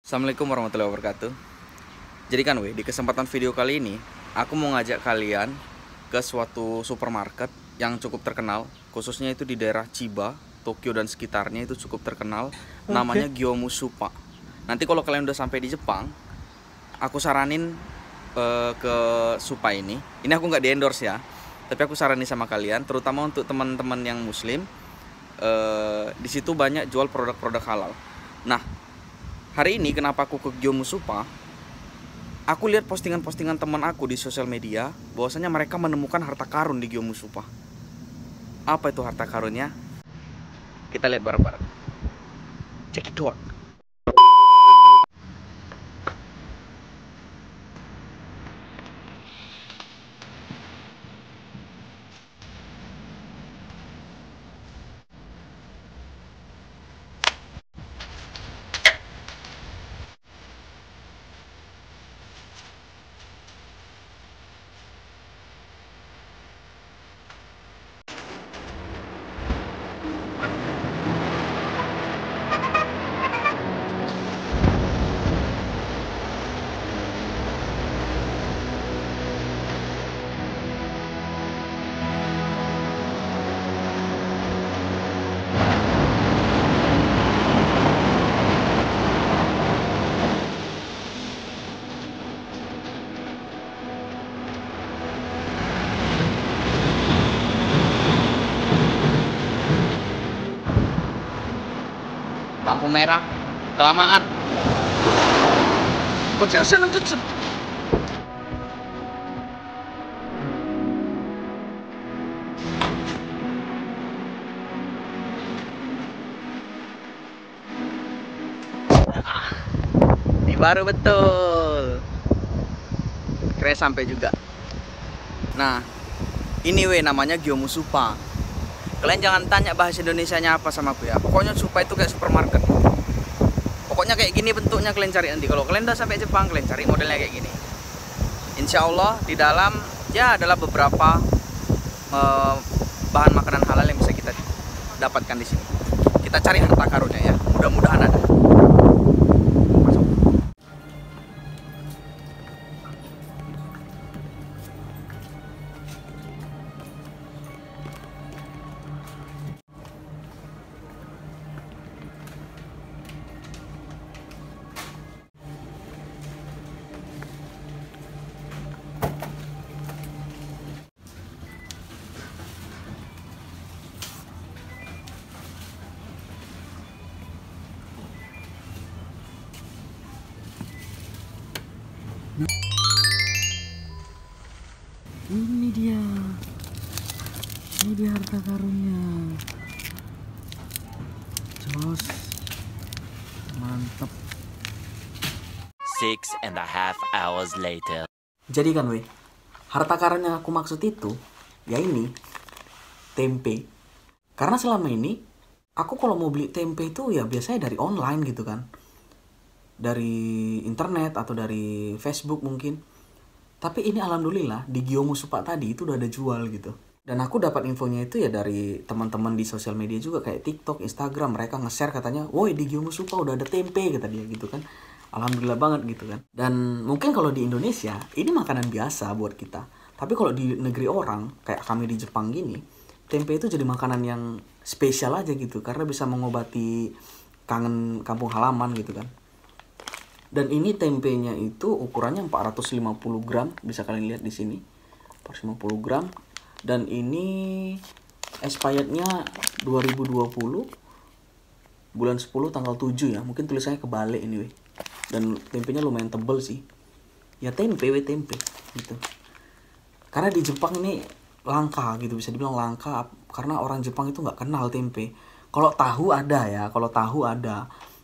Assalamualaikum warahmatullahi wabarakatuh. Jadi kan di kesempatan video kali ini aku mau ngajak kalian ke suatu supermarket yang cukup terkenal, khususnya itu di daerah Chiba, Tokyo dan sekitarnya itu cukup terkenal, namanya Gyomusupa. Nanti kalau kalian udah sampai di Jepang, aku saranin ke Supa ini. Ini aku nggak di endorse ya, tapi aku saranin sama kalian, terutama untuk teman-teman yang Muslim. Di situ banyak jual produk-produk halal. Nah, hari ini kenapa aku ke Gyomusupa? Aku lihat postingan-postingan teman aku di sosial media bahwasanya mereka menemukan harta karun di Gyomusupa. Apa itu harta karunnya? Kita lihat bareng-bareng. Check it out. Lampu merah, kelamaan. Ini baru betul. Keren sampai juga. Nah, ini namanya Gyomusupa. Kalian jangan tanya bahasa Indonesianya apa sama aku ya. Pokoknya Supa itu kayak supermarket. Pokoknya kayak gini bentuknya, kalian cari nanti. Kalau kalian udah sampai Jepang, kalian cari modelnya kayak gini. Insya Allah di dalam ya adalah beberapa bahan makanan halal yang bisa kita dapatkan di sini. Kita cari harta karunnya ya. Mudah-mudahan ada. Masuk. Ini dia harta karunnya. Jos, mantap. 6.5 hours later. Jadi kan harta karun yang aku maksud itu ya ini tempe. Karena selama ini aku kalau mau beli tempe itu ya biasanya dari online gitu kan, dari internet atau dari Facebook mungkin. Tapi ini alhamdulillah di Gyomusupa tadi itu udah ada jual gitu. Dan aku dapat infonya itu ya dari teman-teman di sosial media juga kayak TikTok, Instagram, mereka nge-share katanya, "Woi, di Gyomusupa udah ada tempe," kata dia gitu kan. Alhamdulillah banget gitu kan. Dan mungkin kalau di Indonesia ini makanan biasa buat kita. Tapi kalau di negeri orang kayak kami di Jepang gini, tempe itu jadi makanan yang spesial aja gitu karena bisa mengobati kangen kampung halaman gitu kan. Dan ini tempenya itu ukurannya 450 gram, bisa kalian lihat di sini. 450 gram. Dan ini expirednya 2020 bulan 10 tanggal 7 ya. Mungkin tulisannya kebalik ini Dan tempenya lumayan tebel sih. Ya tempe gitu. Karena di Jepang ini langka gitu, bisa dibilang langka karena orang Jepang itu nggak kenal tempe. Kalau tahu ada ya,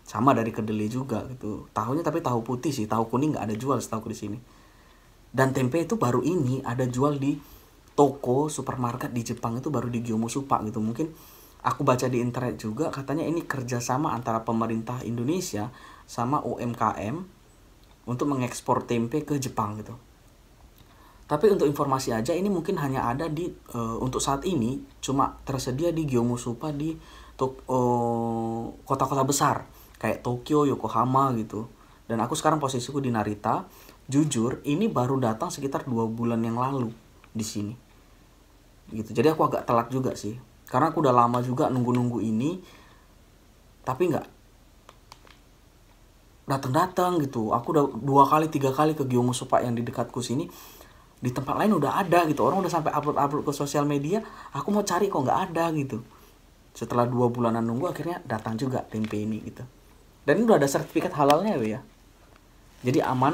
sama dari kedelai juga gitu. Tahunya tapi tahu putih sih, tahu kuning nggak ada jual setahu di sini. Dan tempe itu baru ini ada jual di toko supermarket di Jepang, itu baru di Gyomusupa gitu. Mungkin aku baca di internet juga katanya ini kerjasama antara pemerintah Indonesia sama UMKM untuk mengekspor tempe ke Jepang gitu. Tapi untuk informasi aja, ini mungkin hanya ada di untuk saat ini cuma tersedia di Gyomusupa di kota-kota besar kayak Tokyo, Yokohama gitu. Dan aku sekarang posisiku di Narita. Jujur, ini baru datang sekitar 2 bulan yang lalu di sini. Gitu. Jadi aku agak telat juga sih. Karena aku udah lama juga nunggu-nunggu ini. Tapi nggak datang-datang gitu. Aku udah 2 kali 3 kali ke Gyeongsupak yang di dekatku sini. Di tempat lain udah ada gitu. Orang udah sampai upload ke sosial media. Aku mau cari kok nggak ada gitu. Setelah 2 bulanan nunggu akhirnya datang juga tempe ini gitu. Dan ini udah ada sertifikat halalnya ya. Jadi aman,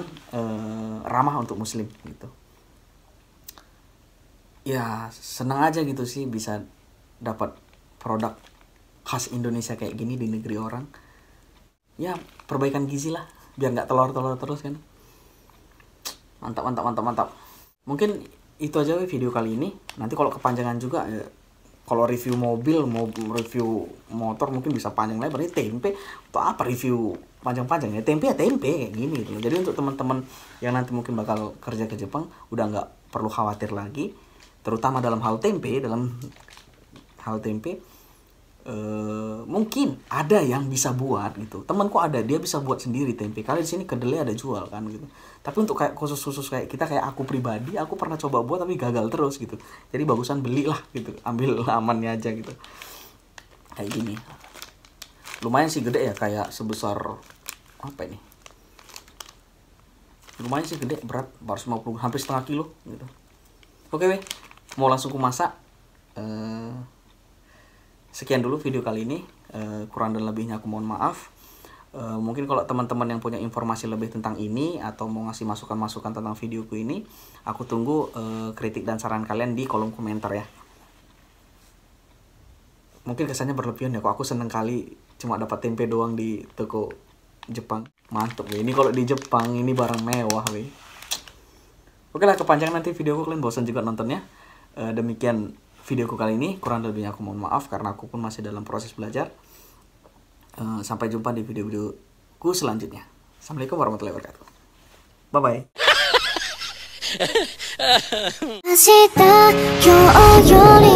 ramah untuk muslim gitu. Ya senang aja gitu sih bisa dapat produk khas Indonesia kayak gini di negeri orang. Ya perbaikan gizi lah, biar nggak telur-telur terus kan. Mantap. Mungkin itu aja video kali ini. Nanti kalau kepanjangan juga ya, kalau review mobil, mau review motor mungkin bisa panjang lebar. Ini tempe atau apa review panjang-panjang ya, tempe kayak gini gitu. Jadi untuk teman-teman yang nanti mungkin bakal kerja ke Jepang udah nggak perlu khawatir lagi, terutama dalam hal tempe. Mungkin ada yang bisa buat gitu. Temanku ada, dia bisa buat sendiri tempe. Kali di sini kedelai ada jual kan gitu. Tapi untuk kayak khusus kayak kita, kayak aku pribadi, aku pernah coba buat tapi gagal terus gitu. Jadi bagusan belilah gitu, ambil amannya aja gitu. Kayak gini. Lumayan sih gede ya, kayak sebesar apa ini? Lumayan sih gede, berat 450, hampir setengah kilo gitu. Oke weh, mau langsung ku masak. Sekian dulu video kali ini. Kurang dan lebihnya aku mohon maaf. Mungkin kalau teman-teman yang punya informasi lebih tentang ini atau mau ngasih masukan-masukan tentang videoku ini, aku tunggu kritik dan saran kalian di kolom komentar ya. Mungkin kesannya berlebihan ya, kok aku seneng kali cuma dapat tempe doang di toko Jepang. Mantep weh, ini kalau di Jepang ini barang mewah weh. Oke lah, kepanjangan nanti videoku, kalian bosan juga nontonnya. Demikian videoku kali ini, kurang lebihnya aku mohon maaf karena aku pun masih dalam proses belajar. Sampai jumpa di video-videoku selanjutnya. Assalamualaikum warahmatullahi wabarakatuh. Bye bye. 明日今日より